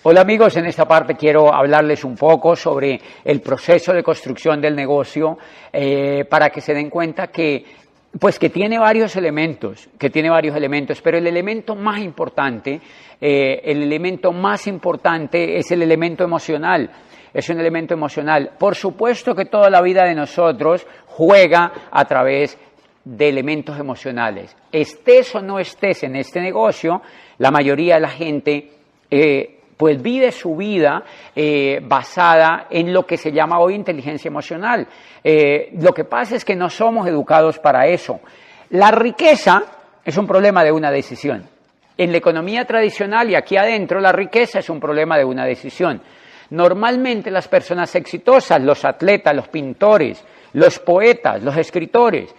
Hola amigos, en esta parte quiero hablarles un poco sobre el proceso de construcción del negocio para que se den cuenta que tiene varios elementos, pero el elemento más importante es el elemento emocional. Es un elemento emocional. Por supuesto que toda la vida de nosotros juega a través de elementos emocionales. Estés o no estés en este negocio, la mayoría de la gente vive su vida basada en lo que se llama hoy inteligencia emocional. Lo que pasa es que no somos educados para eso. La riqueza es un problema de una decisión. En la economía tradicional y aquí adentro, la riqueza es un problema de una decisión. Normalmente las personas exitosas, los atletas, los pintores, los poetas, los escritores,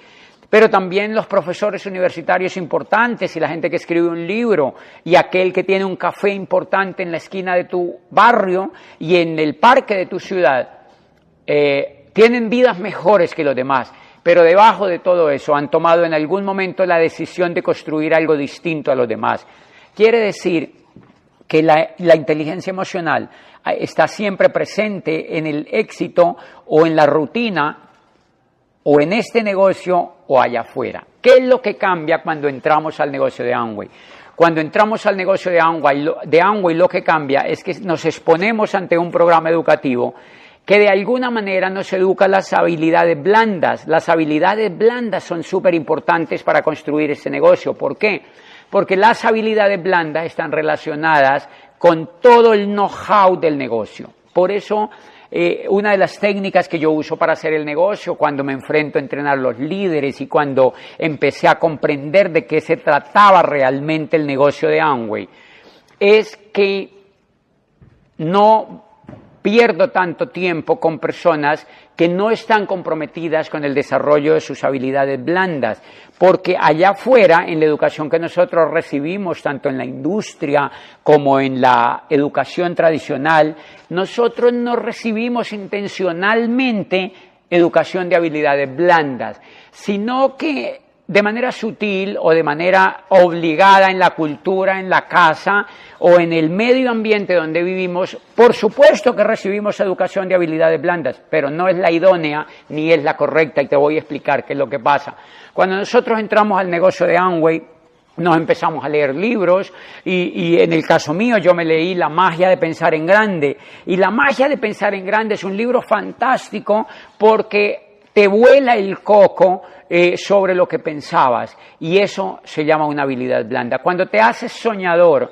pero también los profesores universitarios importantes y la gente que escribe un libro y aquel que tiene un café importante en la esquina de tu barrio y en el parque de tu ciudad, tienen vidas mejores que los demás, pero debajo de todo eso han tomado en algún momento la decisión de construir algo distinto a los demás. Quiere decir que la inteligencia emocional está siempre presente en el éxito o en la rutina o en este negocio o allá afuera. ¿Qué es lo que cambia cuando entramos al negocio de Amway? Cuando entramos al negocio de Amway lo que cambia es que nos exponemos ante un programa educativo que de alguna manera nos educa las habilidades blandas. Las habilidades blandas son súper importantes para construir este negocio. ¿Por qué? Porque las habilidades blandas están relacionadas con todo el know-how del negocio. Por eso, una de las técnicas que yo uso para hacer el negocio, cuando me enfrento a entrenar los líderes y cuando empecé a comprender de qué se trataba realmente el negocio de Amway, es que no pierdo tanto tiempo con personas que no están comprometidas con el desarrollo de sus habilidades blandas, porque allá afuera, en la educación que nosotros recibimos, tanto en la industria como en la educación tradicional, nosotros no recibimos intencionalmente educación de habilidades blandas, sino que de manera sutil o de manera obligada en la cultura, en la casa o en el medio ambiente donde vivimos, por supuesto que recibimos educación de habilidades blandas, pero no es la idónea ni es la correcta y te voy a explicar qué es lo que pasa. Cuando nosotros entramos al negocio de Amway, nos empezamos a leer libros y en el caso mío yo me leí La magia de pensar en grande y La magia de pensar en grande es un libro fantástico porque te vuela el coco sobre lo que pensabas y eso se llama una habilidad blanda. Cuando te haces soñador,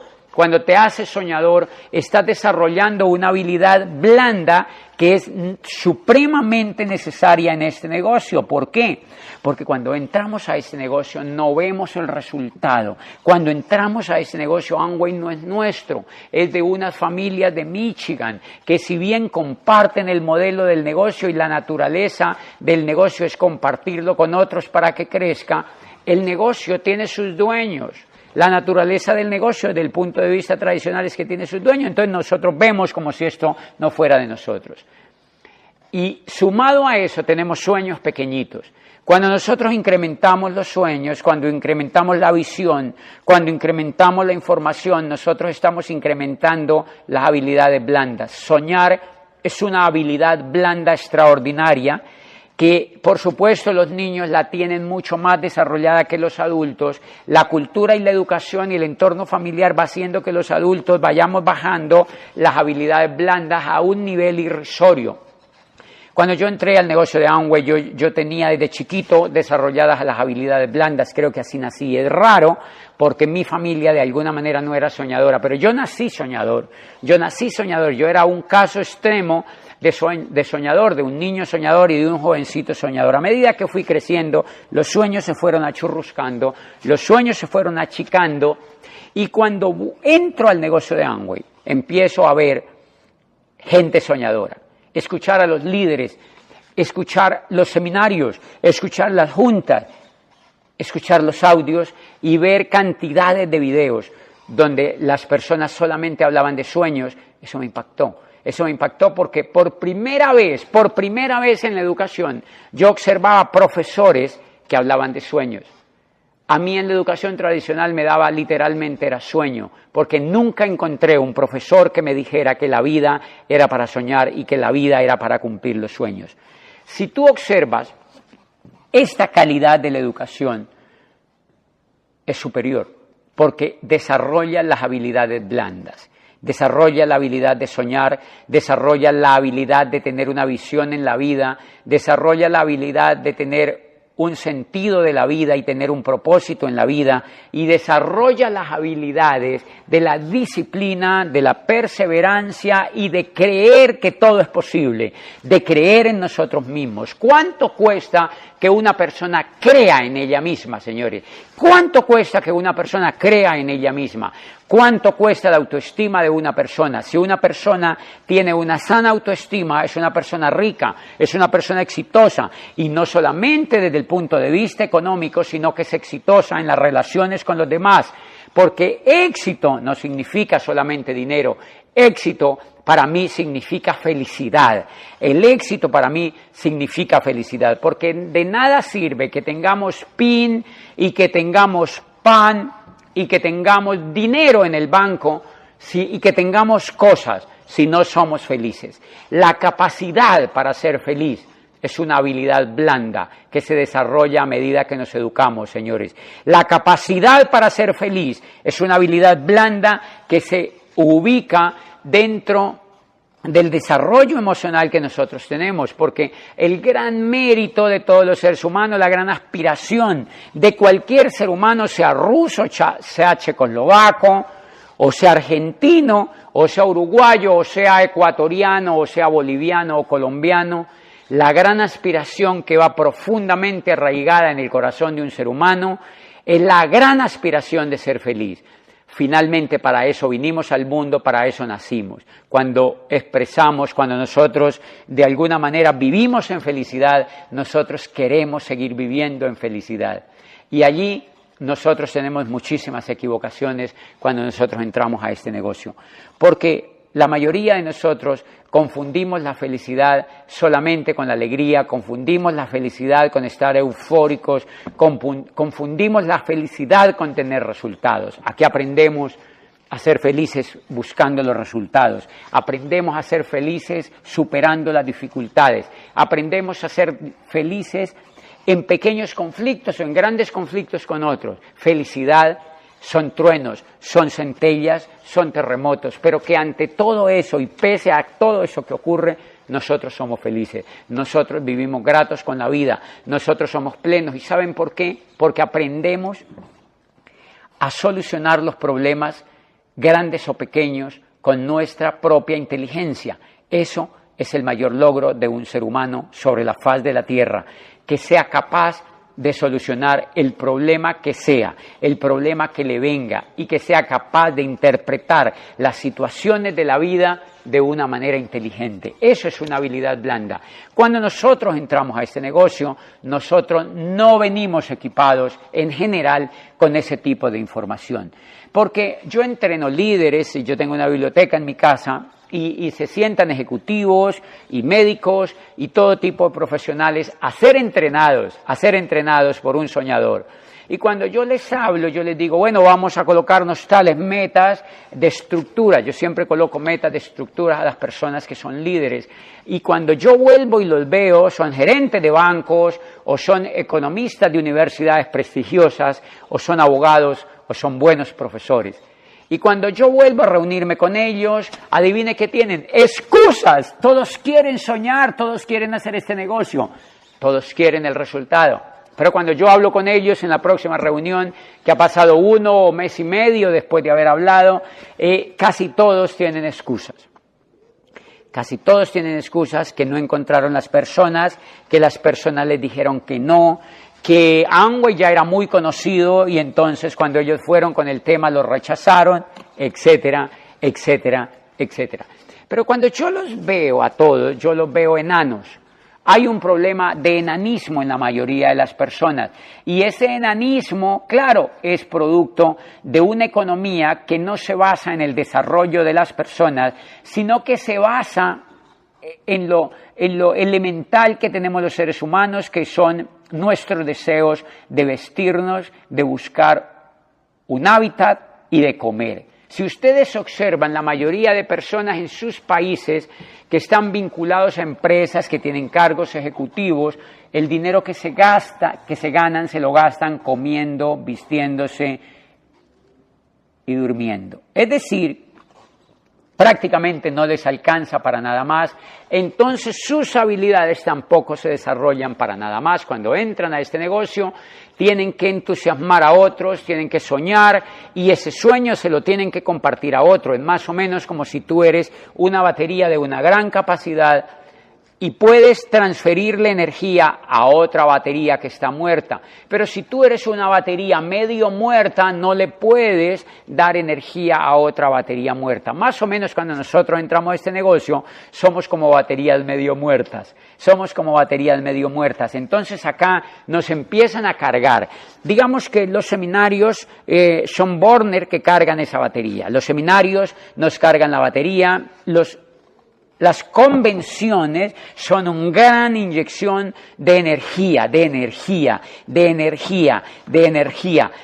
estás desarrollando una habilidad blanda que es supremamente necesaria en este negocio. ¿Por qué? Porque cuando entramos a este negocio no vemos el resultado. Cuando entramos a este negocio, Amway no es nuestro, es de unas familias de Michigan que si bien comparten el modelo del negocio y la naturaleza del negocio es compartirlo con otros para que crezca, el negocio tiene sus dueños. La naturaleza del negocio desde el punto de vista tradicional es que tiene sus dueños, entonces nosotros vemos como si esto no fuera de nosotros. Y sumado a eso tenemos sueños pequeñitos. Cuando nosotros incrementamos los sueños, cuando incrementamos la visión, cuando incrementamos la información, nosotros estamos incrementando las habilidades blandas. Soñar es una habilidad blanda extraordinaria que por supuesto los niños la tienen mucho más desarrollada que los adultos. La cultura y la educación y el entorno familiar va haciendo que los adultos vayamos bajando las habilidades blandas a un nivel irrisorio. Cuando yo entré al negocio de Amway, yo tenía desde chiquito desarrolladas las habilidades blandas, creo que así nací. Es raro porque mi familia de alguna manera no era soñadora, pero yo nací soñador, yo era un caso extremo de soñador, de un niño soñador y de un jovencito soñador. A medida que fui creciendo, los sueños se fueron achurruscando, los sueños se fueron achicando y cuando entro al negocio de Amway, empiezo a ver gente soñadora, escuchar a los líderes, escuchar los seminarios, escuchar las juntas, escuchar los audios y ver cantidades de videos donde las personas solamente hablaban de sueños. Eso me impactó. Eso me impactó porque por primera vez en la educación, yo observaba profesores que hablaban de sueños. A mí en la educación tradicional me daba literalmente era sueño, porque nunca encontré un profesor que me dijera que la vida era para soñar y que la vida era para cumplir los sueños. Si tú observas, esta calidad de la educación es superior, porque desarrolla las habilidades blandas, desarrolla la habilidad de soñar, desarrolla la habilidad de tener una visión en la vida, desarrolla la habilidad de tener un sentido de la vida y tener un propósito en la vida, y desarrolla las habilidades de la disciplina, de la perseverancia y de creer que todo es posible, de creer en nosotros mismos. ¿Cuánto cuesta que una persona crea en ella misma, señores? ¿Cuánto cuesta que una persona crea en ella misma? ¿Cuánto cuesta la autoestima de una persona? Si una persona tiene una sana autoestima, es una persona rica, es una persona exitosa, y no solamente desde el punto de vista económico, sino que es exitosa en las relaciones con los demás, porque éxito no significa solamente dinero, éxito para mí significa felicidad. El éxito para mí significa felicidad, porque de nada sirve que tengamos PIN y que tengamos PAN y que tengamos dinero en el banco y que tengamos cosas si no somos felices. La capacidad para ser feliz es una habilidad blanda que se desarrolla a medida que nos educamos, señores. La capacidad para ser feliz es una habilidad blanda que se ubica dentro del desarrollo emocional que nosotros tenemos, porque el gran mérito de todos los seres humanos, la gran aspiración de cualquier ser humano, sea ruso, sea checoslovaco, o sea argentino, o sea uruguayo, o sea ecuatoriano, o sea boliviano o colombiano, la gran aspiración que va profundamente arraigada en el corazón de un ser humano es la gran aspiración de ser feliz. Finalmente para eso vinimos al mundo, para eso nacimos. Cuando expresamos, cuando nosotros de alguna manera vivimos en felicidad, nosotros queremos seguir viviendo en felicidad. Y allí nosotros tenemos muchísimas equivocaciones cuando nosotros entramos a este negocio. Porque la mayoría de nosotros confundimos la felicidad solamente con la alegría, confundimos la felicidad con estar eufóricos, confundimos la felicidad con tener resultados. Aquí aprendemos a ser felices buscando los resultados, aprendemos a ser felices superando las dificultades, aprendemos a ser felices en pequeños conflictos o en grandes conflictos con otros. Felicidad son truenos, son centellas, son terremotos, pero que ante todo eso y pese a todo eso que ocurre, nosotros somos felices, nosotros vivimos gratos con la vida, nosotros somos plenos. ¿Y saben por qué? Porque aprendemos a solucionar los problemas, grandes o pequeños, con nuestra propia inteligencia. Eso es el mayor logro de un ser humano sobre la faz de la tierra, que sea capaz de solucionar el problema que sea, el problema que le venga, y que sea capaz de interpretar las situaciones de la vida de una manera inteligente. Eso es una habilidad blanda. Cuando nosotros entramos a este negocio, nosotros no venimos equipados en general con ese tipo de información. Porque yo entreno líderes y yo tengo una biblioteca en mi casa y se sientan ejecutivos y médicos y todo tipo de profesionales a ser entrenados por un soñador. Y cuando yo les hablo, yo les digo, bueno, vamos a colocarnos tales metas de estructura. Yo siempre coloco metas de estructura a las personas que son líderes. Y cuando yo vuelvo y los veo, son gerentes de bancos, o son economistas de universidades prestigiosas, o son abogados, o son buenos profesores. Y cuando yo vuelvo a reunirme con ellos, adivine qué tienen, excusas. Todos quieren soñar, todos quieren hacer este negocio, todos quieren el resultado. Pero cuando yo hablo con ellos en la próxima reunión, que ha pasado 1 o mes y medio después de haber hablado, casi todos tienen excusas. Casi todos tienen excusas, que no encontraron las personas, que las personas les dijeron que no, que Amway ya era muy conocido y entonces cuando ellos fueron con el tema lo rechazaron, etcétera, etcétera, etcétera. Pero cuando yo los veo a todos, yo los veo enanos. Hay un problema de enanismo en la mayoría de las personas y ese enanismo, claro, es producto de una economía que no se basa en el desarrollo de las personas, sino que se basa en lo elemental que tenemos los seres humanos, que son nuestros deseos de vestirnos, de buscar un hábitat y de comer. Si ustedes observan, la mayoría de personas en sus países que están vinculados a empresas, que tienen cargos ejecutivos, el dinero que se ganan, se lo gastan comiendo, vistiéndose y durmiendo. Es decir, prácticamente no les alcanza para nada más, entonces sus habilidades tampoco se desarrollan para nada más. Cuando entran a este negocio, tienen que entusiasmar a otros, tienen que soñar, y ese sueño se lo tienen que compartir a otro. Es más o menos como si tú eres una batería de una gran capacidad y puedes transferirle energía a otra batería que está muerta. Pero si tú eres una batería medio muerta, no le puedes dar energía a otra batería muerta. Más o menos cuando nosotros entramos a este negocio, somos como baterías medio muertas. Entonces acá nos empiezan a cargar. Digamos que los seminarios son burner que cargan esa batería. Los seminarios nos cargan la batería, las convenciones son una gran inyección de energía.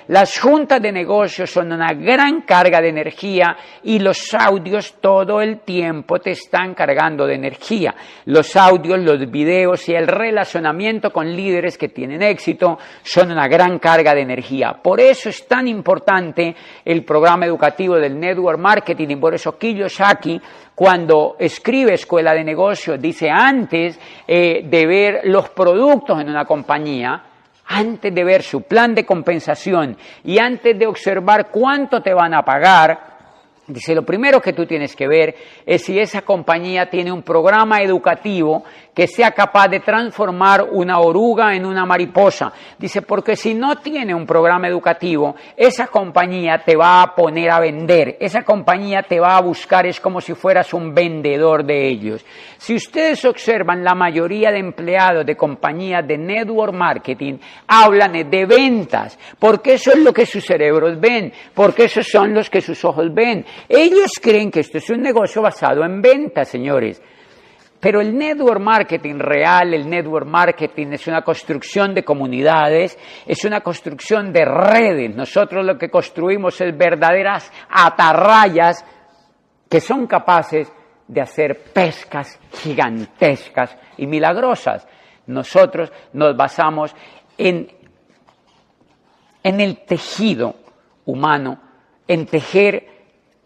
Las juntas de negocios son una gran carga de energía, y los audios todo el tiempo te están cargando de energía. Los audios, los videos y el relacionamiento con líderes que tienen éxito son una gran carga de energía. Por eso es tan importante el programa educativo del Network Marketing, y por eso Kiyosaki, cuando escribe Escuela de Negocios, dice: antes de ver los productos en una compañía, antes de ver su plan de compensación y antes de observar cuánto te van a pagar, dice, lo primero que tú tienes que ver es si esa compañía tiene un programa educativo que sea capaz de transformar una oruga en una mariposa. Dice, porque si no tiene un programa educativo, esa compañía te va a poner a vender, esa compañía te va a buscar, es como si fueras un vendedor de ellos. Si ustedes observan, la mayoría de empleados de compañías de network marketing hablan de ventas, porque eso es lo que sus cerebros ven, porque esos son los que sus ojos ven. Ellos creen que esto es un negocio basado en ventas, señores. Pero el network marketing real, el network marketing es una construcción de comunidades, es una construcción de redes. Nosotros lo que construimos es verdaderas atarrayas que son capaces de hacer pescas gigantescas y milagrosas. Nosotros nos basamos en el tejido humano, en tejer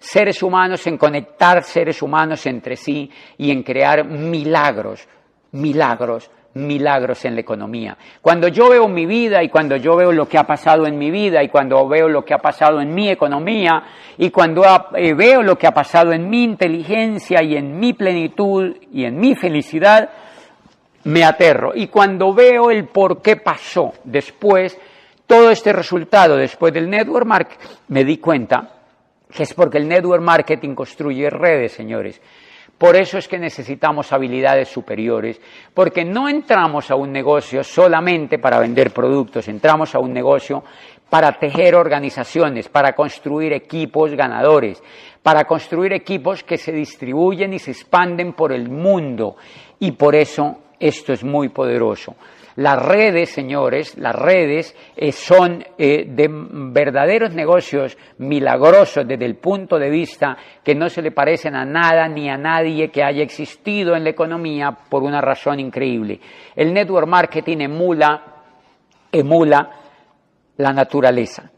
seres humanos, en conectar seres humanos entre sí y en crear milagros en la economía. Cuando yo veo mi vida y cuando yo veo lo que ha pasado en mi vida y cuando veo lo que ha pasado en mi economía y cuando veo lo que ha pasado en mi inteligencia y en mi plenitud y en mi felicidad, me aterro. Y cuando veo el por qué pasó después, todo este resultado después del network marketing, me di cuenta que es porque el network marketing construye redes, señores. Por eso es que necesitamos habilidades superiores, porque no entramos a un negocio solamente para vender productos, entramos a un negocio para tejer organizaciones, para construir equipos ganadores, para construir equipos que se distribuyen y se expanden por el mundo, y por eso esto es muy poderoso. Las redes, señores, son de verdaderos negocios milagrosos desde el punto de vista que no se le parecen a nada ni a nadie que haya existido en la economía por una razón increíble. El network marketing emula la naturaleza.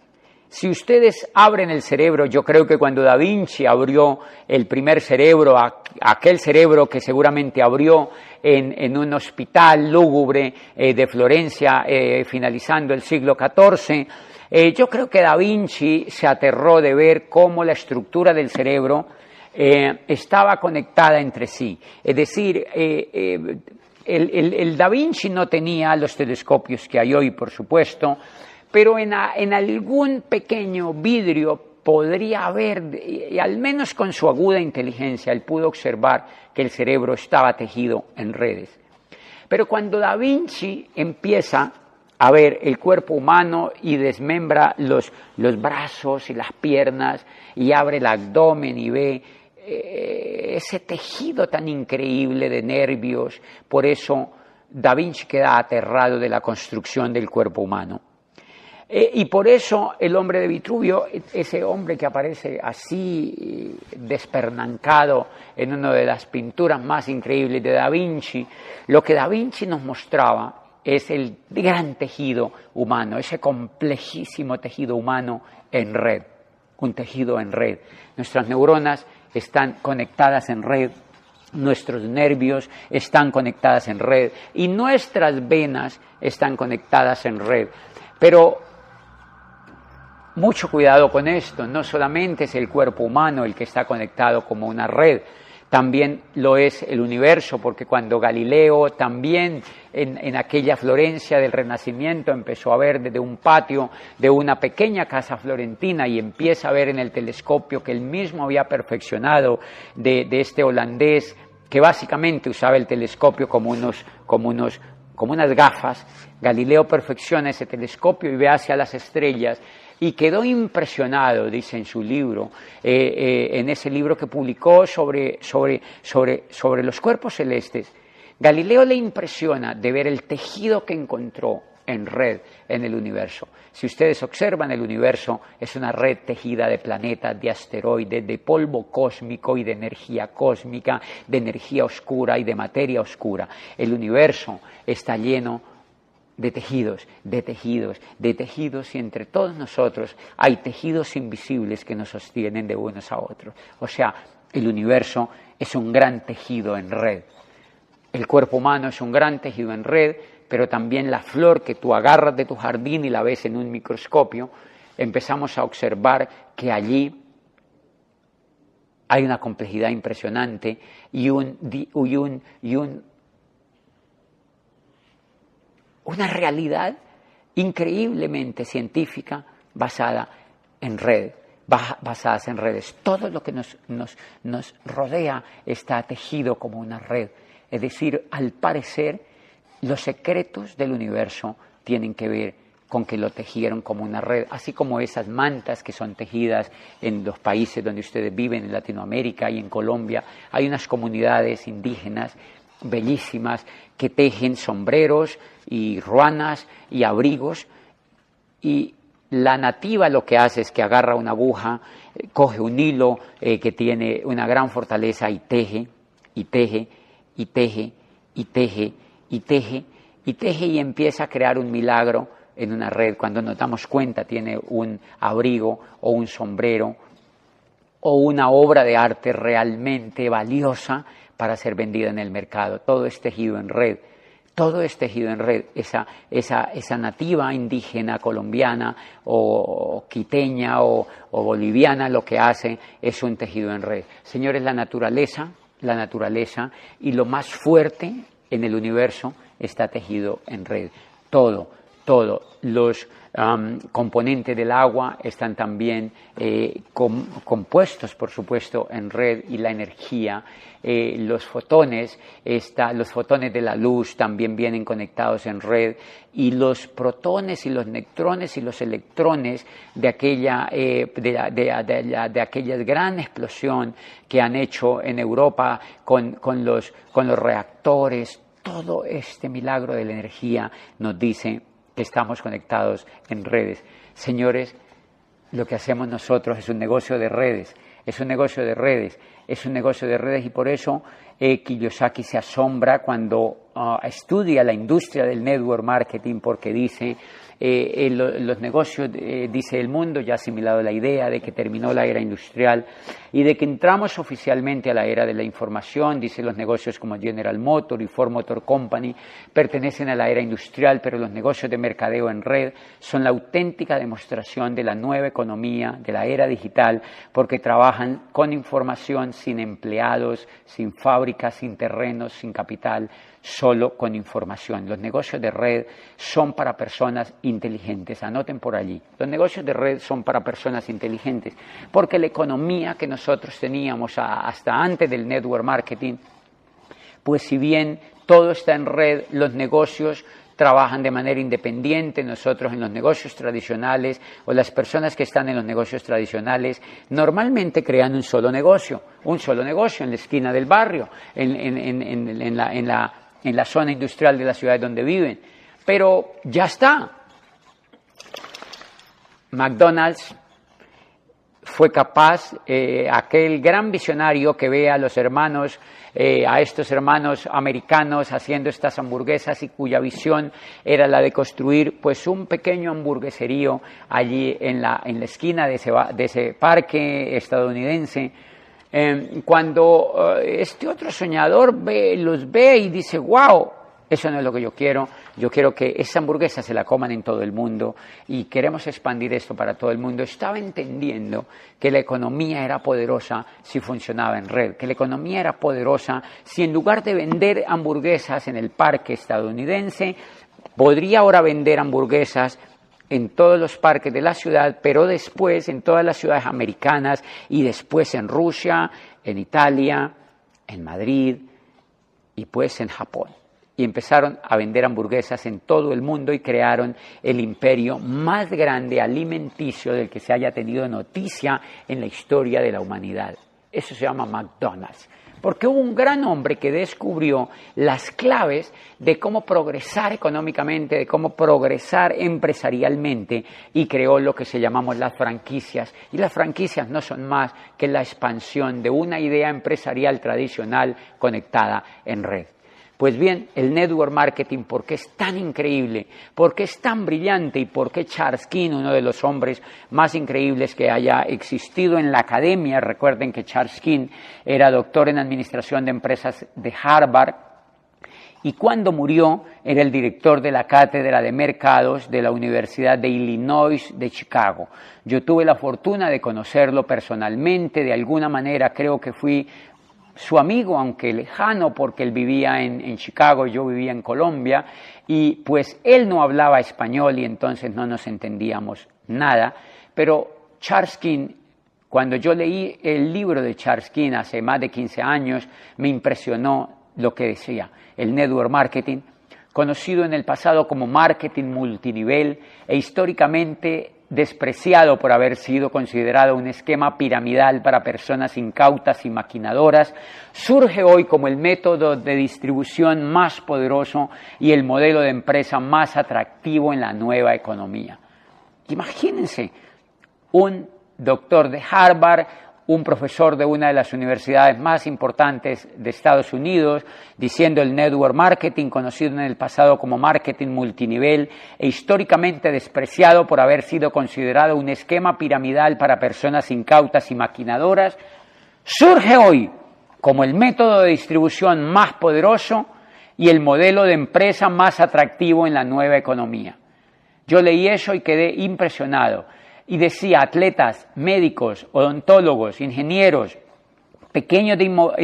Si ustedes abren el cerebro, yo creo que cuando Da Vinci abrió el primer cerebro, aquel cerebro que seguramente abrió en un hospital lúgubre de Florencia, finalizando el siglo XIV, yo creo que Da Vinci se aterró de ver cómo la estructura del cerebro estaba conectada entre sí. Es decir, el Da Vinci no tenía los telescopios que hay hoy, por supuesto, pero en algún pequeño vidrio podría haber, y al menos con su aguda inteligencia, él pudo observar que el cerebro estaba tejido en redes. Pero cuando Da Vinci empieza a ver el cuerpo humano y desmembra los brazos y las piernas y abre el abdomen y ve ese tejido tan increíble de nervios, por eso Da Vinci queda aterrado de la construcción del cuerpo humano. Y por eso el hombre de Vitruvio, ese hombre que aparece así despernancado en una de las pinturas más increíbles de Da Vinci, lo que Da Vinci nos mostraba es el gran tejido humano, ese complejísimo tejido humano en red, un tejido en red. Nuestras neuronas están conectadas en red, nuestros nervios están conectadas en red y nuestras venas están conectadas en red. Pero mucho cuidado con esto, no solamente es el cuerpo humano el que está conectado como una red, también lo es el universo, porque cuando Galileo también en aquella Florencia del Renacimiento empezó a ver desde un patio de una pequeña casa florentina y empieza a ver en el telescopio que él mismo había perfeccionado de este holandés que básicamente usaba el telescopio como unas gafas, Galileo perfecciona ese telescopio y ve hacia las estrellas. Y quedó impresionado, dice en su libro, en ese libro que publicó sobre los cuerpos celestes. Galileo le impresiona de ver el tejido que encontró en red en el universo. Si ustedes observan, el universo es una red tejida de planetas, de asteroides, de polvo cósmico y de energía cósmica, de energía oscura y de materia oscura. El universo está lleno de tejidos, y entre todos nosotros hay tejidos invisibles que nos sostienen de unos a otros. O sea, el universo es un gran tejido en red. El cuerpo humano es un gran tejido en red, pero también la flor que tú agarras de tu jardín y la ves en un microscopio, empezamos a observar que allí hay una complejidad impresionante y una realidad increíblemente científica basada en red, basadas en redes. Todo lo que nos rodea está tejido como una red. Es decir, al parecer, los secretos del universo tienen que ver con que lo tejieron como una red, así como esas mantas que son tejidas en los países donde ustedes viven, en Latinoamérica y en Colombia. Hay unas comunidades indígenas bellísimas que tejen sombreros y ruanas y abrigos, y la nativa lo que hace es que agarra una aguja, coge un hilo que tiene una gran fortaleza y teje, y teje, y teje, y teje, y teje, y teje, y empieza a crear un milagro en una red. Cuando nos damos cuenta tiene un abrigo o un sombrero o una obra de arte realmente valiosa para ser vendida en el mercado. Todo es tejido en red. Todo es tejido en red. Esa nativa indígena colombiana o quiteña o boliviana lo que hace es un tejido en red. Señores, la naturaleza y lo más fuerte en el universo está tejido en red. Todo. Los componentes del agua están también compuestos, por supuesto, en red, y la energía, los fotones de la luz también vienen conectados en red, y los protones y los neutrones y los electrones de aquella gran explosión que han hecho en Europa con los reactores. Todo este milagro de la energía nos dice que estamos conectados en redes. Señores, lo que hacemos nosotros es un negocio de redes, y por eso Kiyosaki se asombra cuando estudia la industria del network marketing, porque dice, los negocios, dice, el mundo ya ha asimilado la idea de que terminó la era industrial y de que entramos oficialmente a la era de la información. Dice, los negocios como General Motors y Ford Motor Company pertenecen a la era industrial, pero los negocios de mercadeo en red son la auténtica demostración de la nueva economía, de la era digital, porque trabajan con información, sin empleados, sin fábricas, sin terrenos, sin capital, solo con información. Los negocios de red son para personas inteligentes. Anoten por allí. Los negocios de red son para personas inteligentes, porque la economía que nosotros teníamos hasta antes del network marketing, pues si bien todo está en red, los negocios trabajan de manera independiente. Nosotros en los negocios tradicionales, o las personas que están en los negocios tradicionales, normalmente crean un solo negocio en la esquina del barrio, en en la zona industrial de la ciudad donde viven. Pero ya está. McDonald's fue capaz, aquel gran visionario que ve a los hermanos, a estos hermanos americanos haciendo estas hamburguesas y cuya visión era la de construir pues un pequeño hamburgueserío allí en la esquina de ese parque estadounidense. Cuando este otro soñador los ve y dice, wow, eso no es lo que yo quiero que esa hamburguesa se la coman en todo el mundo y queremos expandir esto para todo el mundo. Estaba entendiendo que la economía era poderosa si funcionaba en red, que la economía era poderosa si en lugar de vender hamburguesas en el parque estadounidense, podría ahora vender hamburguesas en todos los parques de la ciudad, pero después en todas las ciudades americanas y después en Rusia, en Italia, en Madrid y pues en Japón. Y empezaron a vender hamburguesas en todo el mundo y crearon el imperio más grande alimenticio del que se haya tenido noticia en la historia de la humanidad. Eso se llama McDonald's. Porque hubo un gran hombre que descubrió las claves de cómo progresar económicamente, de cómo progresar empresarialmente y creó lo que se llamamos las franquicias. Y las franquicias no son más que la expansión de una idea empresarial tradicional conectada en red. Pues bien, el network marketing, ¿por qué es tan increíble? ¿Por qué es tan brillante? ¿Y por qué Charles King, uno de los hombres más increíbles que haya existido en la academia? Recuerden que Charles King era doctor en administración de empresas de Harvard y cuando murió era el director de la cátedra de mercados de la Universidad de Illinois de Chicago. Yo tuve la fortuna de conocerlo personalmente, de alguna manera creo que fui su amigo, aunque lejano, porque él vivía en Chicago, yo vivía en Colombia, y pues él no hablaba español y entonces no nos entendíamos nada, pero Charles King, cuando yo leí el libro de Charles King hace más de 15 años, me impresionó lo que decía, el network marketing, conocido en el pasado como marketing multinivel e históricamente despreciado por haber sido considerado un esquema piramidal para personas incautas y maquinadoras, surge hoy como el método de distribución más poderoso y el modelo de empresa más atractivo en la nueva economía. Imagínense, un doctor de Harvard, un profesor de una de las universidades más importantes de Estados Unidos, diciendo el network marketing, conocido en el pasado como marketing multinivel e históricamente despreciado por haber sido considerado un esquema piramidal para personas incautas y maquinadoras, surge hoy como el método de distribución más poderoso y el modelo de empresa más atractivo en la nueva economía. Yo leí eso y quedé impresionado. Y decía, atletas, médicos, odontólogos, ingenieros, pequeños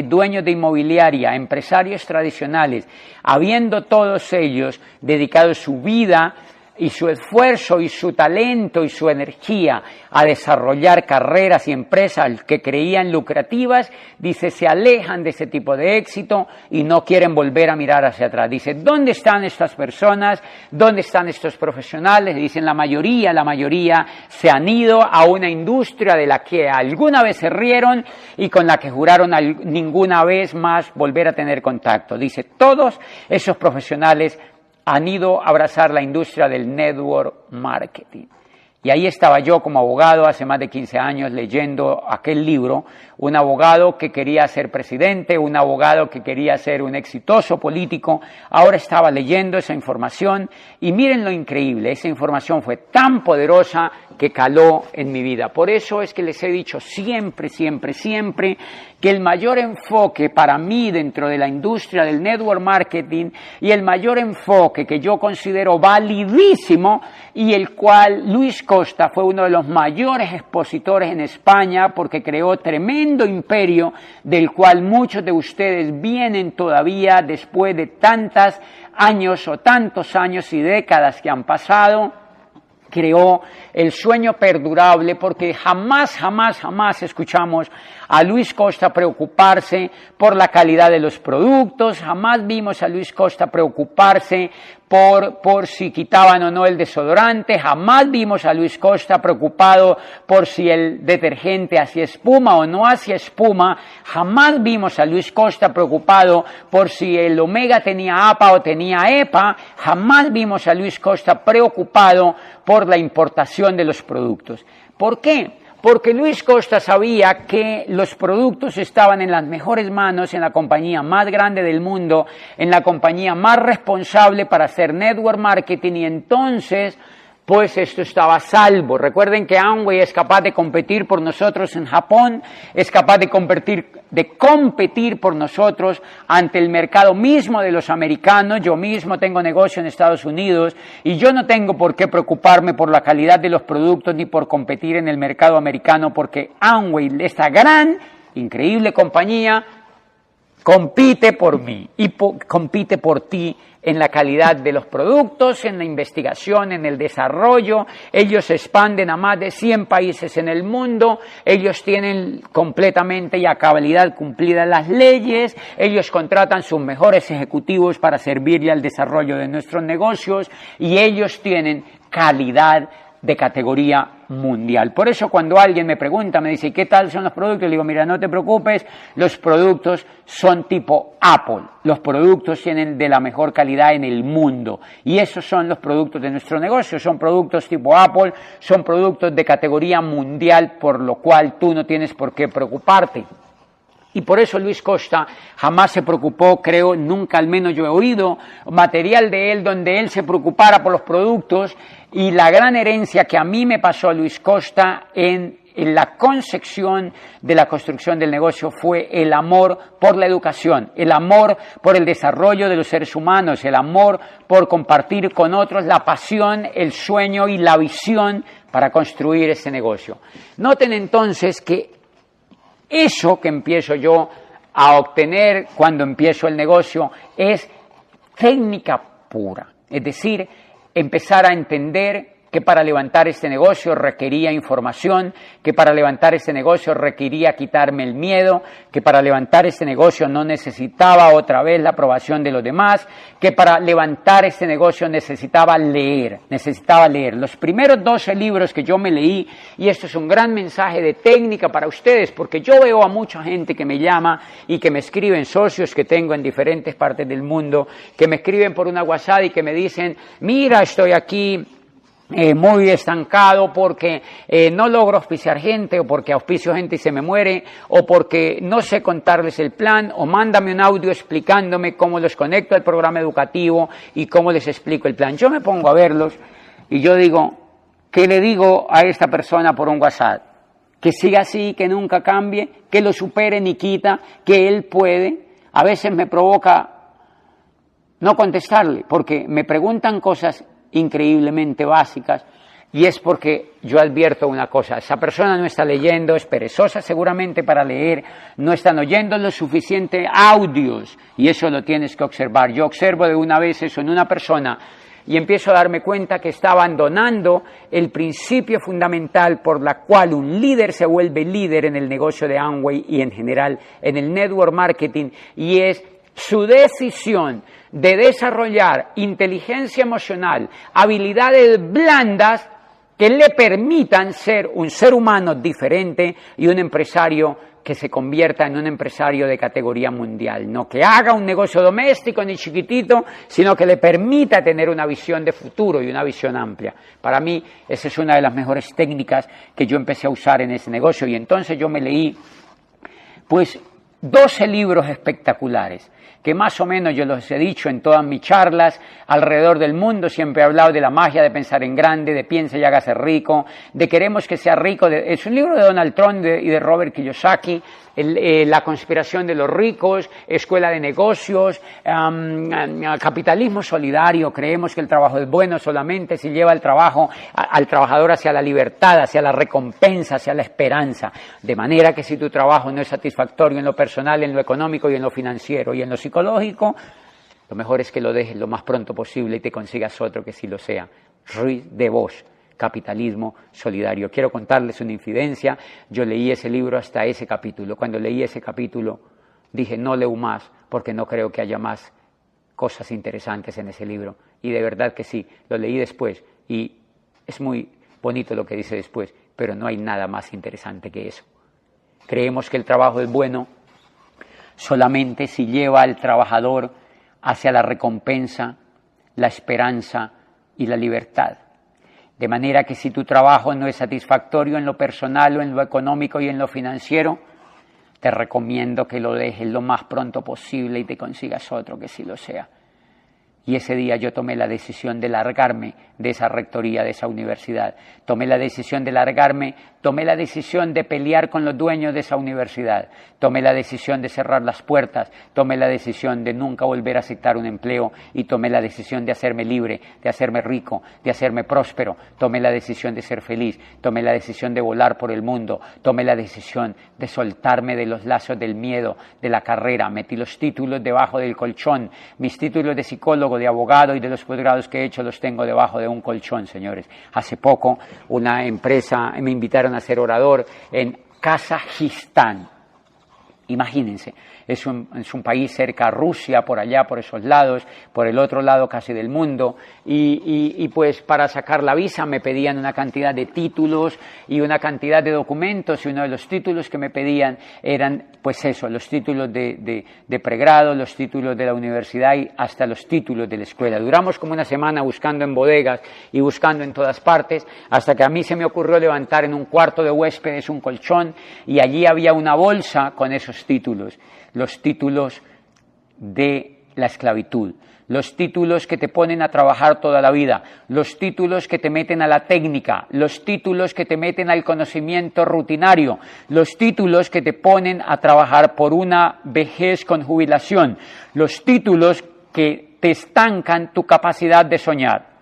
dueños de inmobiliaria, empresarios tradicionales, habiendo todos ellos dedicado su vida y su esfuerzo y su talento y su energía a desarrollar carreras y empresas que creían lucrativas, dice, se alejan de ese tipo de éxito y no quieren volver a mirar hacia atrás. Dice, ¿dónde están estas personas? ¿Dónde están estos profesionales? Dicen, la mayoría se han ido a una industria de la que alguna vez se rieron y con la que juraron ninguna vez más volver a tener contacto. Dice, todos esos profesionales han ido a abrazar la industria del network marketing. Y ahí estaba yo como abogado hace más de 15 años leyendo aquel libro, un abogado que quería ser presidente, un abogado que quería ser un exitoso político, ahora estaba leyendo esa información y miren lo increíble, esa información fue tan poderosa que caló en mi vida. Por eso es que les he dicho siempre que el mayor enfoque para mí dentro de la industria del network marketing y el mayor enfoque que yo considero validísimo y el cual Luis Costa fue uno de los mayores expositores en España porque creó tremendo imperio del cual muchos de ustedes vienen todavía después de tantos años y décadas que han pasado. Creó el sueño perdurable porque jamás escuchamos a Luis Costa preocuparse por la calidad de los productos, jamás vimos a Luis Costa preocuparse por si quitaban o no el desodorante, jamás vimos a Luis Costa preocupado por si el detergente hacía espuma o no hacía espuma, jamás vimos a Luis Costa preocupado por si el omega tenía APA o tenía EPA, jamás vimos a Luis Costa preocupado por la importación de los productos. ¿Por qué? Porque Luis Costa sabía que los productos estaban en las mejores manos, en la compañía más grande del mundo, en la compañía más responsable para hacer network marketing, y entonces pues esto estaba a salvo. Recuerden que Amway es capaz de competir por nosotros en Japón, es capaz de competir por nosotros ante el mercado mismo de los americanos. Yo mismo tengo negocio en Estados Unidos y yo no tengo por qué preocuparme por la calidad de los productos ni por competir en el mercado americano, porque Amway, esta gran, increíble compañía, compite por mí y compite por ti en la calidad de los productos, en la investigación, en el desarrollo. Ellos se expanden a más de 100 países en el mundo, ellos tienen completamente y a cabalidad cumplidas las leyes, ellos contratan sus mejores ejecutivos para servirle al desarrollo de nuestros negocios y ellos tienen calidad de categoría mundial. Por eso cuando alguien me pregunta, me dice, ¿qué tal son los productos? Le digo, mira, no te preocupes, los productos son tipo Apple, los productos tienen de la mejor calidad en el mundo y esos son los productos de nuestro negocio, son productos tipo Apple, son productos de categoría mundial, por lo cual tú no tienes por qué preocuparte. Y por eso Luis Costa jamás se preocupó, creo, nunca al menos yo he oído material de él donde él se preocupara por los productos. Y la gran herencia que a mí me pasó a Luis Costa en la concepción de la construcción del negocio fue el amor por la educación, el amor por el desarrollo de los seres humanos, el amor por compartir con otros la pasión, el sueño y la visión para construir ese negocio. Noten entonces que eso que empiezo yo a obtener cuando empiezo el negocio es técnica pura, es decir, empezar a entender que para levantar este negocio requería información, que para levantar este negocio requería quitarme el miedo, que para levantar este negocio no necesitaba otra vez la aprobación de los demás, que para levantar este negocio necesitaba leer. Los primeros 12 libros que yo me leí, y esto es un gran mensaje de técnica para ustedes, porque yo veo a mucha gente que me llama y que me escriben, socios que tengo en diferentes partes del mundo, que me escriben por una WhatsApp y que me dicen, mira, estoy aquí muy estancado porque no logro auspiciar gente, o porque auspicio gente y se me muere, o porque no sé contarles el plan, o mándame un audio explicándome cómo los conecto al programa educativo y cómo les explico el plan. Yo me pongo a verlos y yo digo, ¿qué le digo a esta persona por un WhatsApp? Que siga así, que nunca cambie, que lo supere ni quita, que él puede. A veces me provoca no contestarle porque me preguntan cosas increíblemente básicas, y es porque yo advierto una cosa: esa persona no está leyendo, es perezosa seguramente para leer, no están oyendo lo suficiente audios, y eso lo tienes que observar. Yo observo de una vez eso en una persona y empiezo a darme cuenta que está abandonando el principio fundamental por la cual un líder se vuelve líder en el negocio de Amway y en general en el network marketing, y es su decisión de desarrollar inteligencia emocional, habilidades blandas que le permitan ser un ser humano diferente y un empresario que se convierta en un empresario de categoría mundial. No que haga un negocio doméstico ni chiquitito, sino que le permita tener una visión de futuro y una visión amplia. Para mí, esa es una de las mejores técnicas que yo empecé a usar en ese negocio, y entonces yo me leí, pues, 12 libros espectaculares, que más o menos yo los he dicho en todas mis charlas alrededor del mundo. Siempre he hablado de la magia de pensar en grande, de piensa y hágase rico, de queremos que sea rico. Es un libro de Donald Trump y de Robert Kiyosaki, La conspiración de los ricos, Escuela de negocios, capitalismo solidario. Creemos que el trabajo es bueno solamente si lleva el trabajo al trabajador hacia la libertad, hacia la recompensa, hacia la esperanza. De manera que si tu trabajo no es satisfactorio en lo personal, en lo económico y en lo financiero y en lo psicológico, lo mejor es que lo dejes lo más pronto posible y te consigas otro que sí lo sea. Ruiz de Bosch, capitalismo solidario. Quiero contarles una infidencia. Yo leí ese libro hasta ese capítulo. Cuando leí ese capítulo dije, no leo más porque no creo que haya más cosas interesantes en ese libro. Y de verdad que sí, lo leí después y es muy bonito lo que dice después, pero no hay nada más interesante que eso. Creemos que el trabajo es bueno solamente si lleva al trabajador hacia la recompensa, la esperanza y la libertad. De manera que si tu trabajo no es satisfactorio en lo personal o en lo económico y en lo financiero, te recomiendo que lo dejes lo más pronto posible y te consigas otro que sí lo sea. Y ese día yo tomé la decisión de largarme de esa rectoría, de esa universidad. Tomé la decisión de largarme, tomé la decisión de pelear con los dueños de esa universidad. Tomé la decisión de cerrar las puertas, tomé la decisión de nunca volver a aceptar un empleo y tomé la decisión de hacerme libre, de hacerme rico, de hacerme próspero. Tomé la decisión de ser feliz, tomé la decisión de volar por el mundo, tomé la decisión de soltarme de los lazos del miedo, de la carrera. Metí los títulos debajo del colchón, mis títulos de psicólogo, de abogado y de los posgrados que he hecho los tengo debajo de un colchón, señores. Hace poco una empresa me invitaron a ser orador en Kazajistán. Imagínense, es un país cerca a Rusia, por allá, por esos lados, por el otro lado casi del mundo, y pues para sacar la visa me pedían una cantidad de títulos y una cantidad de documentos, y uno de los títulos que me pedían eran, pues eso, los títulos de pregrado, los títulos de la universidad y hasta los títulos de la escuela. Duramos como una semana buscando en bodegas y buscando en todas partes, hasta que a mí se me ocurrió levantar en un cuarto de huéspedes un colchón, y allí había una bolsa con esos títulos, los títulos de la esclavitud, los títulos que te ponen a trabajar toda la vida, los títulos que te meten a la técnica, los títulos que te meten al conocimiento rutinario, los títulos que te ponen a trabajar por una vejez con jubilación, los títulos que te estancan tu capacidad de soñar.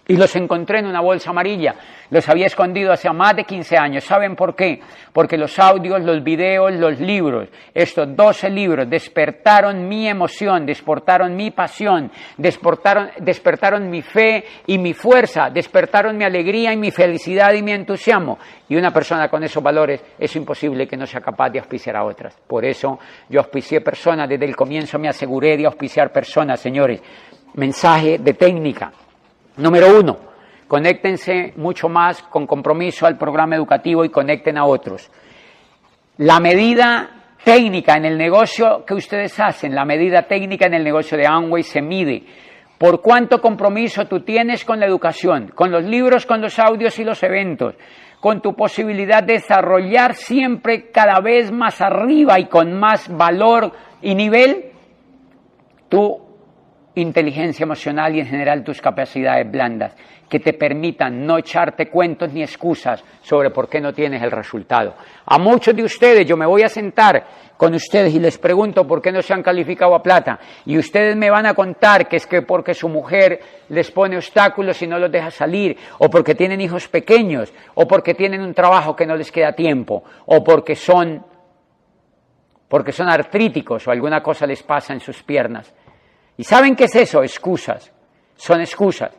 Y los encontré en una bolsa amarilla, los había escondido hace más de 15 años. ¿Saben por qué? Porque los audios, los videos, los libros, estos 12 libros despertaron mi emoción, despertaron mi pasión, despertaron mi fe y mi fuerza, despertaron mi alegría y mi felicidad y mi entusiasmo. Y una persona con esos valores es imposible que no sea capaz de auspiciar a otras. Por eso yo auspicié personas, desde el comienzo me aseguré de auspiciar personas, señores. Mensaje de técnica. Número 1, conéctense mucho más con compromiso al programa educativo y conecten a otros. La medida técnica en el negocio que ustedes hacen, la medida técnica en el negocio de Amway se mide por cuánto compromiso tú tienes con la educación, con los libros, con los audios y los eventos, con tu posibilidad de desarrollar siempre cada vez más arriba y con más valor y nivel tu inteligencia emocional y en general tus capacidades blandas que te permitan no echarte cuentos ni excusas sobre por qué no tienes el resultado. A muchos de ustedes yo me voy a sentar con ustedes y les pregunto por qué no se han calificado a plata y ustedes me van a contar que es que porque su mujer les pone obstáculos y no los deja salir, o porque tienen hijos pequeños, o porque tienen un trabajo que no les queda tiempo, o porque son artríticos o alguna cosa les pasa en sus piernas. ¿Y saben qué es eso? Excusas. Son excusas.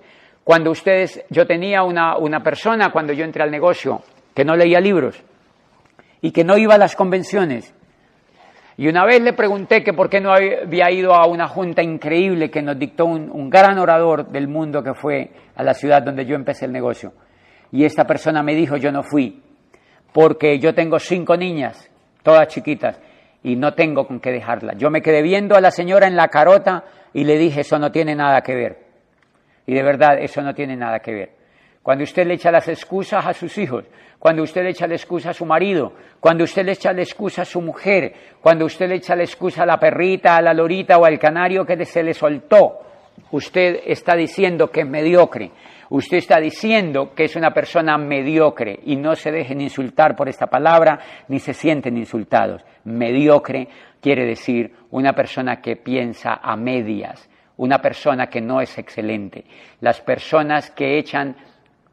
Yo tenía una persona cuando yo entré al negocio que no leía libros y que no iba a las convenciones. Y una vez le pregunté que por qué no había ido a una junta increíble que nos dictó un gran orador del mundo que fue a la ciudad donde yo empecé el negocio. Y esta persona me dijo, yo no fui, porque yo tengo 5 niñas, todas chiquitas, y no tengo con qué dejarlas. Yo me quedé viendo a la señora en la carota y le dije, eso no tiene nada que ver. Y de verdad, eso no tiene nada que ver. Cuando usted le echa las excusas a sus hijos, cuando usted le echa la excusa a su marido, cuando usted le echa la excusa a su mujer, cuando usted le echa la excusa a la perrita, a la lorita o al canario que se le soltó, usted está diciendo que es mediocre. Usted está diciendo que es una persona mediocre y no se dejen insultar por esta palabra ni se sienten insultados. Mediocre quiere decir una persona que piensa a medias, una persona que no es excelente. Las personas que echan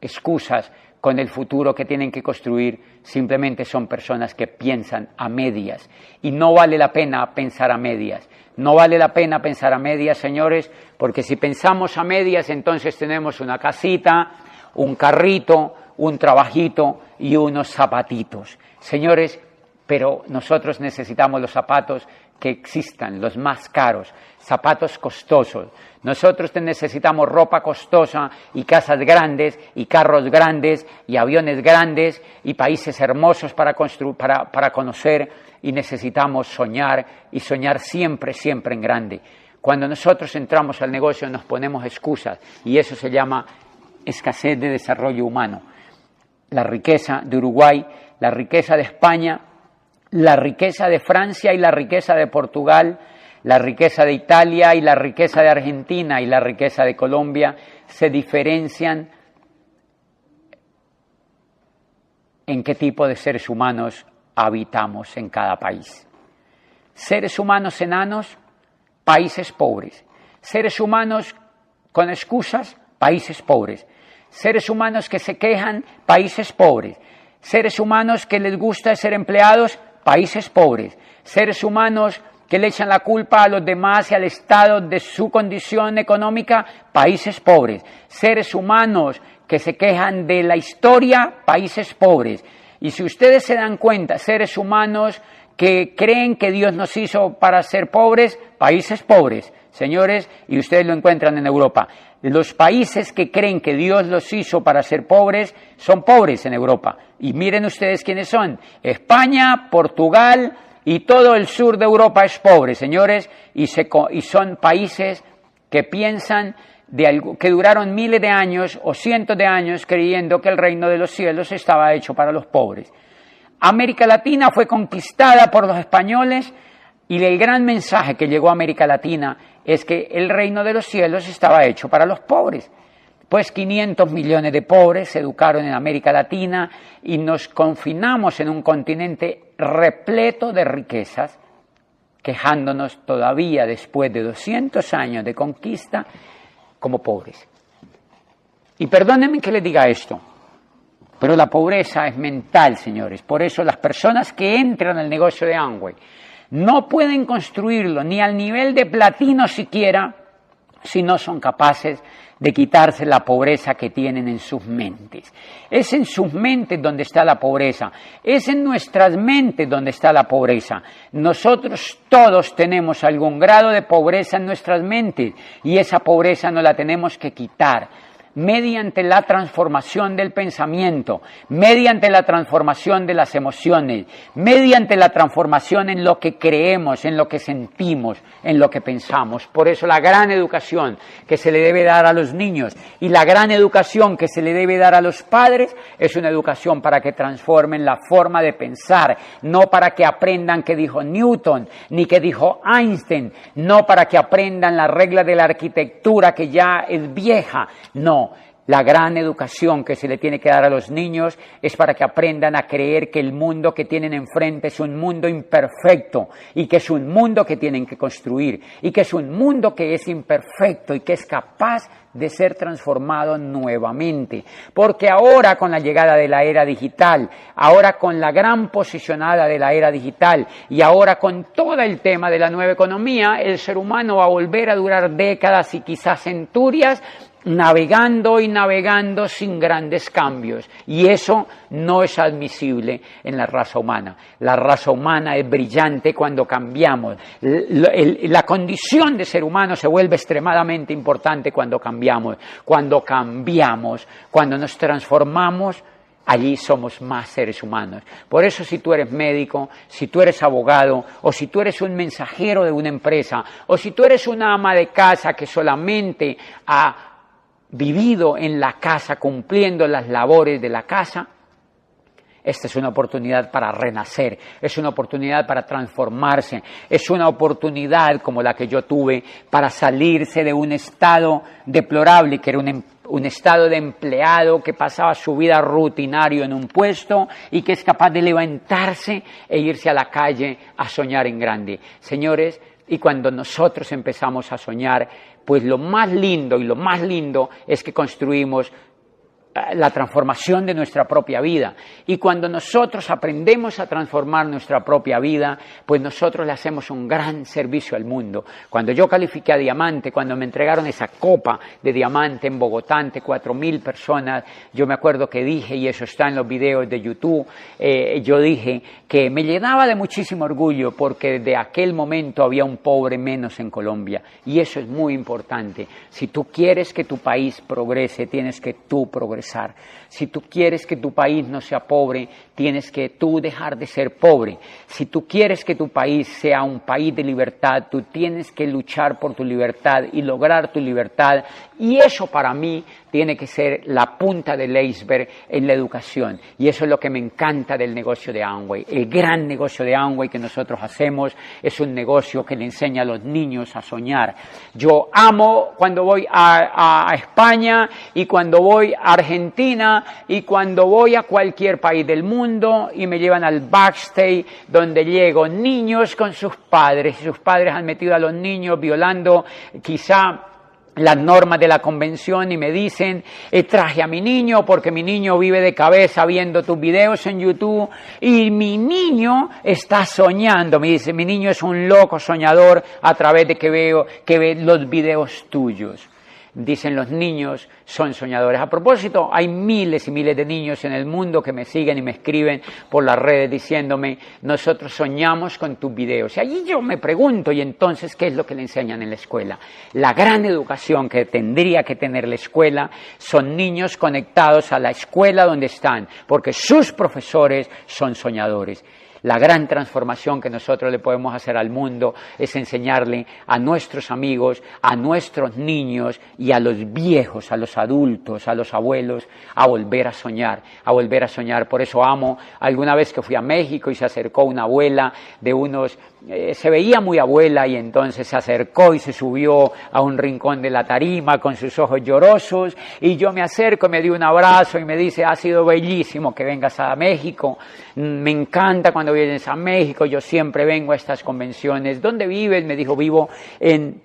excusas con el futuro que tienen que construir simplemente son personas que piensan a medias y no vale la pena pensar a medias. No vale la pena pensar a medias, señores, porque si pensamos a medias entonces tenemos una casita, un carrito, un trabajito y unos zapatitos. Señores, pero nosotros necesitamos los zapatos que existan, los más caros, zapatos costosos. Nosotros necesitamos ropa costosa y casas grandes y carros grandes y aviones grandes y países hermosos para conocer, y necesitamos soñar y soñar siempre, siempre en grande. Cuando nosotros entramos al negocio nos ponemos excusas y eso se llama escasez de desarrollo humano. La riqueza de Uruguay, la riqueza de España, la riqueza de Francia y la riqueza de Portugal, la riqueza de Italia y la riqueza de Argentina y la riqueza de Colombia se diferencian en qué tipo de seres humanos habitamos en cada país. Seres humanos enanos, países pobres. Seres humanos con excusas, países pobres. Seres humanos que se quejan, países pobres. Seres humanos que les gusta ser empleados, países pobres. Seres humanos que le echan la culpa a los demás y al Estado de su condición económica, países pobres. Seres humanos que se quejan de la historia, países pobres. Y si ustedes se dan cuenta, seres humanos que creen que Dios nos hizo para ser pobres, países pobres, señores, y ustedes lo encuentran en Europa. Los países que creen que Dios los hizo para ser pobres, son pobres en Europa. Y miren ustedes quiénes son. España, Portugal y todo el sur de Europa es pobre, señores, y son países que piensan que duraron miles de años o cientos de años creyendo que el reino de los cielos estaba hecho para los pobres. América Latina fue conquistada por los españoles y el gran mensaje que llegó a América Latina es que el reino de los cielos estaba hecho para los pobres. Pues 500 millones de pobres se educaron en América Latina y nos confinamos en un continente repleto de riquezas, quejándonos todavía después de 200 años de conquista como pobres. Y perdónenme que les diga esto, pero la pobreza es mental, señores. Por eso las personas que entran al negocio de Amway no pueden construirlo ni al nivel de platino siquiera si no son capaces de quitarse la pobreza que tienen en sus mentes. Es en sus mentes donde está la pobreza. Es en nuestras mentes donde está la pobreza. Nosotros todos tenemos algún grado de pobreza en nuestras mentes y esa pobreza no la tenemos que quitar mediante la transformación del pensamiento, mediante la transformación de las emociones, mediante la transformación en lo que creemos, en lo que sentimos, en lo que pensamos. Por eso la gran educación que se le debe dar a los niños y la gran educación que se le debe dar a los padres es una educación para que transformen la forma de pensar, no para que aprendan qué dijo Newton, ni qué dijo Einstein, no para que aprendan la regla de la arquitectura que ya es vieja, no. La gran educación que se le tiene que dar a los niños es para que aprendan a creer que el mundo que tienen enfrente es un mundo imperfecto y que es un mundo que tienen que construir y que es un mundo que es imperfecto y que es capaz de ser transformado nuevamente. Porque ahora con la llegada de la era digital, ahora con la gran posicionada de la era digital y ahora con todo el tema de la nueva economía, el ser humano va a volver a durar décadas y quizás centurias navegando y navegando sin grandes cambios, y eso no es admisible en la raza humana. La raza humana es brillante cuando cambiamos. La condición de ser humano se vuelve extremadamente importante cuando cambiamos, cuando nos transformamos. Allí somos más seres humanos. Por eso si tú eres médico, si tú eres abogado, o si tú eres un mensajero de una empresa, o si tú eres una ama de casa que solamente ha vivido en la casa, cumpliendo las labores de la casa, esta es una oportunidad para renacer, es una oportunidad para transformarse, es una oportunidad como la que yo tuve para salirse de un estado deplorable, que era un estado de empleado que pasaba su vida rutinario en un puesto y que es capaz de levantarse e irse a la calle a soñar en grande. Señores, y cuando nosotros empezamos a soñar, pues lo más lindo es que construimos la transformación de nuestra propia vida. Y cuando nosotros aprendemos a transformar nuestra propia vida, pues nosotros le hacemos un gran servicio al mundo. Cuando yo califiqué a diamante, cuando me entregaron esa copa de diamante en Bogotá ante 4.000 personas, yo me acuerdo que dije, y eso está en los videos de YouTube, yo dije que me llenaba de muchísimo orgullo porque desde aquel momento había un pobre menos en Colombia. Y eso es muy importante. Si tú quieres que tu país progrese, tienes que tú progresar. Si tú quieres que tu país no sea pobre, tienes que tú dejar de ser pobre. Si tú quieres que tu país sea un país de libertad, tú tienes que luchar por tu libertad y lograr tu libertad. Y eso para mí tiene que ser la punta del iceberg en la educación. Y eso es lo que me encanta del negocio de Amway. El gran negocio de Amway que nosotros hacemos es un negocio que le enseña a los niños a soñar. Yo amo cuando voy a España y cuando voy a Argentina y cuando voy a cualquier país del mundo y me llevan al backstage donde llego niños con sus padres. Y sus padres han metido a los niños violando quizá las normas de la convención y me dicen, traje a mi niño porque mi niño vive de cabeza viendo tus videos en YouTube y mi niño está soñando, me dice, mi niño es un loco soñador a través de que ve los videos tuyos. Dicen los niños son soñadores. A propósito, hay miles y miles de niños en el mundo que me siguen y me escriben por las redes diciéndome, nosotros soñamos con tus videos. Y allí yo me pregunto, ¿y entonces qué es lo que le enseñan en la escuela? La gran educación que tendría que tener la escuela son niños conectados a la escuela donde están, porque sus profesores son soñadores. La gran transformación que nosotros le podemos hacer al mundo es enseñarle a nuestros amigos, a nuestros niños y a los viejos, a los adultos, a los abuelos, a volver a soñar, a volver a soñar. Por eso amo, alguna vez que fui a México y se acercó una abuela de unos, se veía muy abuela y entonces se acercó y se subió a un rincón de la tarima con sus ojos llorosos y yo me acerco, me dio un abrazo y me dice, ha sido bellísimo que vengas a México, me encanta cuando vienes a México, yo siempre vengo a estas convenciones. ¿Dónde vives? Me dijo, vivo en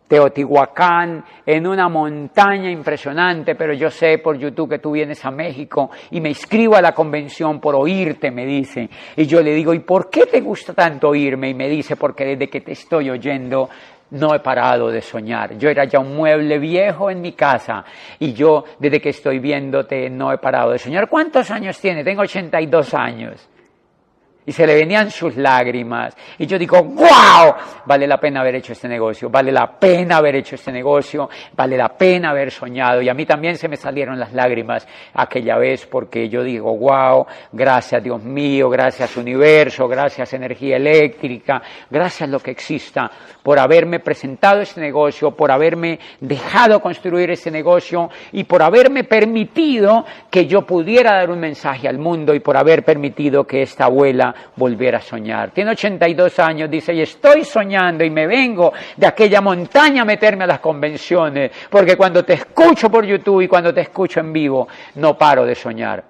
Teotihuacán, en una montaña impresionante, pero yo sé por YouTube que tú vienes a México y me inscribo a la convención por oírte, me dice. Y yo le digo, ¿y por qué te gusta tanto oírme? Y me dice, porque desde que te estoy oyendo no he parado de soñar. Yo era ya un mueble viejo en mi casa y yo desde que estoy viéndote no he parado de soñar. ¿Cuántos años tiene? Tengo 82 años. Y se le venían sus lágrimas. Y yo digo, ¡wow! Vale la pena haber hecho este negocio, vale la pena haber hecho este negocio, vale la pena haber soñado. Y a mí también se me salieron las lágrimas aquella vez porque yo digo, ¡wow! Gracias Dios mío, gracias universo, gracias energía eléctrica, gracias lo que exista por haberme presentado este negocio, por haberme dejado construir este negocio y por haberme permitido que yo pudiera dar un mensaje al mundo y por haber permitido que esta abuela volviera a soñar. Tiene 82 años, dice, y estoy soñando y me vengo de aquella montaña a meterme a las convenciones, porque cuando te escucho por YouTube y cuando te escucho en vivo, no paro de soñar.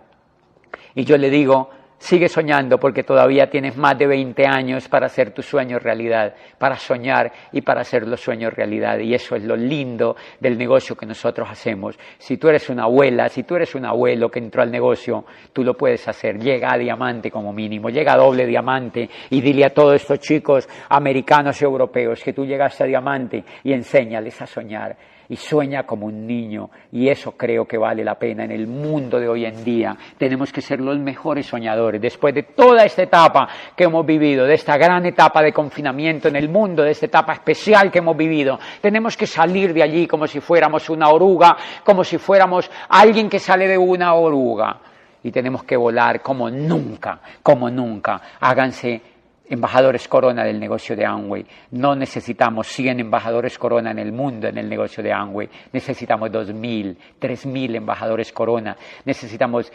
Y yo le digo, sigue soñando porque todavía tienes más de 20 años para hacer tus sueños realidad, para soñar y para hacer los sueños realidad. Y eso es lo lindo del negocio que nosotros hacemos. Si tú eres una abuela, si tú eres un abuelo que entró al negocio, tú lo puedes hacer. Llega a diamante como mínimo, llega a doble diamante y dile a todos estos chicos americanos y europeos que tú llegaste a diamante y enséñales a soñar. Y sueña como un niño, y eso creo que vale la pena en el mundo de hoy en día. Tenemos que ser los mejores soñadores. Después de toda esta etapa que hemos vivido, de esta gran etapa de confinamiento en el mundo, de esta etapa especial que hemos vivido, tenemos que salir de allí como si fuéramos una oruga, como si fuéramos alguien que sale de una oruga. Y tenemos que volar como nunca, como nunca. Háganse embajadores corona del negocio de Amway. No necesitamos 100 embajadores corona en el mundo en el negocio de Amway. Necesitamos 2.000, 3.000 embajadores corona. Necesitamos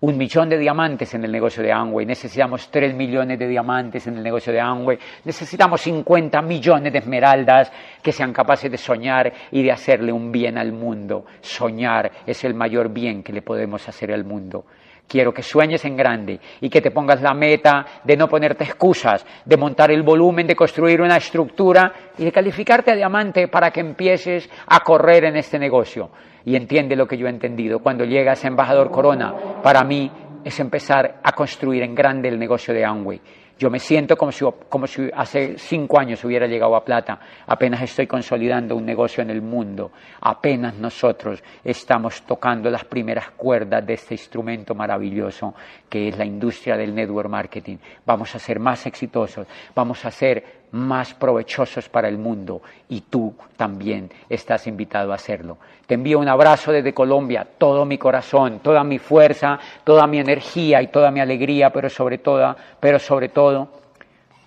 1 millón de diamantes en el negocio de Amway. Necesitamos 3 millones de diamantes en el negocio de Amway. Necesitamos 50 millones de esmeraldas que sean capaces de soñar y de hacerle un bien al mundo. Soñar es el mayor bien que le podemos hacer al mundo. Quiero que sueñes en grande y que te pongas la meta de no ponerte excusas, de montar el volumen, de construir una estructura y de calificarte a diamante para que empieces a correr en este negocio. Y entiende lo que yo he entendido. Cuando llegas a Embajador Corona, para mí es empezar a construir en grande el negocio de Amway. Yo me siento como si hace 5 años hubiera llegado a plata. Apenas estoy consolidando un negocio en el mundo. Apenas nosotros estamos tocando las primeras cuerdas de este instrumento maravilloso que es la industria del network marketing. Vamos a ser más exitosos, vamos a ser más provechosos para el mundo y tú también estás invitado a hacerlo. Te envío un abrazo desde Colombia, todo mi corazón, toda mi fuerza, toda mi energía y toda mi alegría, pero sobre todo,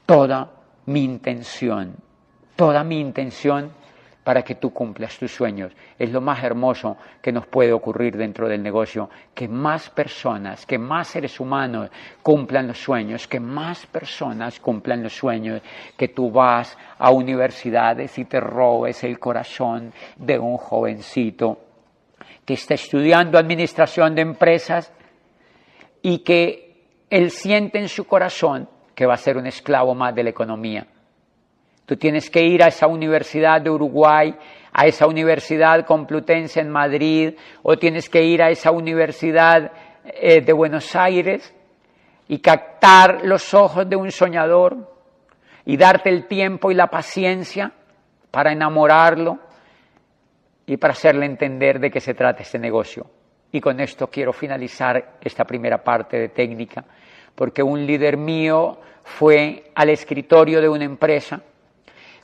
toda mi intención para que tú cumplas tus sueños. Es lo más hermoso que nos puede ocurrir dentro del negocio, que más personas, que más seres humanos cumplan los sueños, que tú vas a universidades y te robes el corazón de un jovencito que está estudiando administración de empresas y que él siente en su corazón que va a ser un esclavo más de la economía. Tú tienes que ir a esa universidad de Uruguay, a esa universidad Complutense en Madrid, o tienes que ir a esa universidad de Buenos Aires y captar los ojos de un soñador y darte el tiempo y la paciencia para enamorarlo y para hacerle entender de qué se trata este negocio. Y con esto quiero finalizar esta primera parte de técnica, porque un líder mío fue al escritorio de una empresa,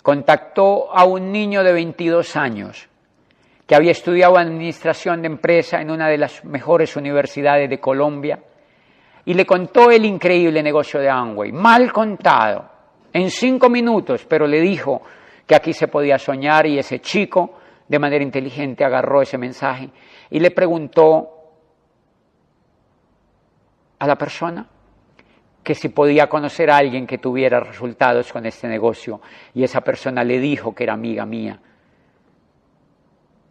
contactó a un niño de 22 años que había estudiado administración de empresa en una de las mejores universidades de Colombia y le contó el increíble negocio de Amway, mal contado, en 5 minutos, pero le dijo que aquí se podía soñar y ese chico de manera inteligente agarró ese mensaje y le preguntó a la persona que si podía conocer a alguien que tuviera resultados con este negocio. Y esa persona le dijo que era amiga mía.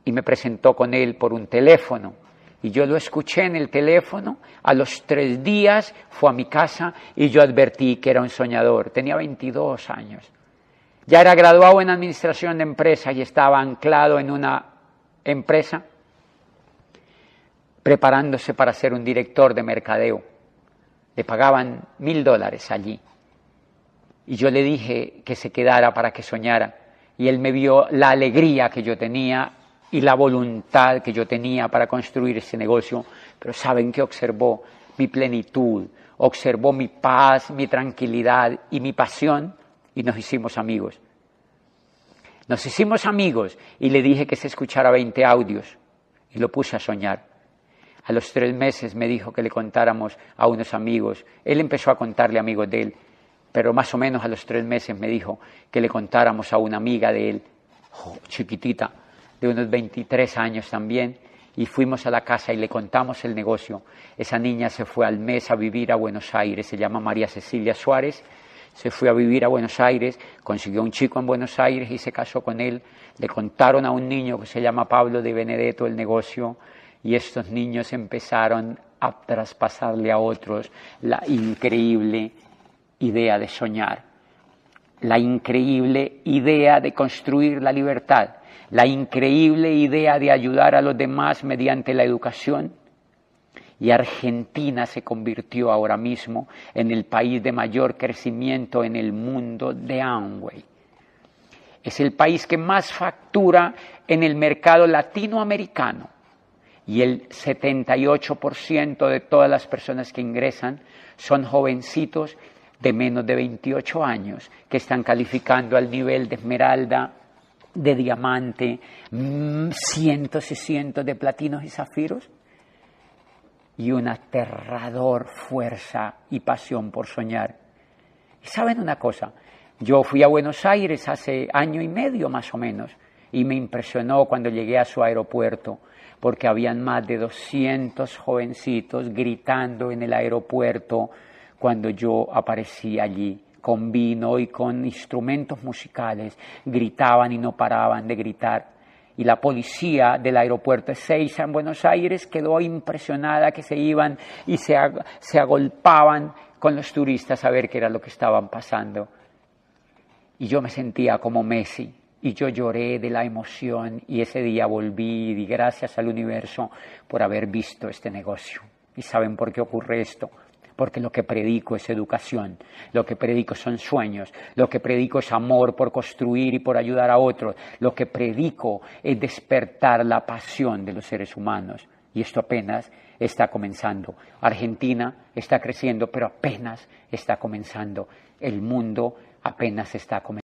Y me presentó con él por un teléfono. Y yo lo escuché en el teléfono. A los 3 días fue a mi casa y yo advertí que era un soñador. Tenía 22 años. Ya era graduado en administración de empresas y estaba anclado en una empresa preparándose para ser un director de mercadeo. Le pagaban $1,000 allí. Y yo le dije que se quedara para que soñara. Y él me vio la alegría que yo tenía y la voluntad que yo tenía para construir ese negocio. Pero ¿saben qué observó? Mi plenitud, observó mi paz, mi tranquilidad y mi pasión. Y nos hicimos amigos. Nos hicimos amigos y le dije que se escuchara 20 audios. Y lo puse a soñar. A los 3 meses me dijo que le contáramos a unos amigos. Él empezó a contarle a amigos de él, pero más o menos a los 3 meses me dijo que le contáramos a una amiga de él, chiquitita, de unos 23 años también, y fuimos a la casa y le contamos el negocio. Esa niña se fue al mes a vivir a Buenos Aires, se llama María Cecilia Suárez, se fue a vivir a Buenos Aires, consiguió un chico en Buenos Aires y se casó con él. Le contaron a un niño que se llama Pablo de Benedetto el negocio, y estos niños empezaron a traspasarle a otros la increíble idea de soñar, la increíble idea de construir la libertad, la increíble idea de ayudar a los demás mediante la educación. Y Argentina se convirtió ahora mismo en el país de mayor crecimiento en el mundo de Amway. Es el país que más factura en el mercado latinoamericano. Y el 78% de todas las personas que ingresan son jovencitos de menos de 28 años que están calificando al nivel de esmeralda, de diamante, cientos y cientos de platinos y zafiros, y una aterrador fuerza y pasión por soñar. Y saben una cosa, yo fui a Buenos Aires hace 1 año y medio más o menos, y me impresionó cuando llegué a su aeropuerto, porque habían más de 200 jovencitos gritando en el aeropuerto cuando yo aparecí allí, con vino y con instrumentos musicales, gritaban y no paraban de gritar. Y la policía del aeropuerto de Ezeiza en Buenos Aires quedó impresionada que se iban y se agolpaban con los turistas a ver qué era lo que estaban pasando. Y yo me sentía como Messi, y yo lloré de la emoción, y ese día volví y di gracias al universo por haber visto este negocio. ¿Y saben por qué ocurre esto? Porque lo que predico es educación, lo que predico son sueños, lo que predico es amor por construir y por ayudar a otros, lo que predico es despertar la pasión de los seres humanos. Y esto apenas está comenzando. Argentina está creciendo, pero apenas está comenzando. El mundo apenas está comenzando.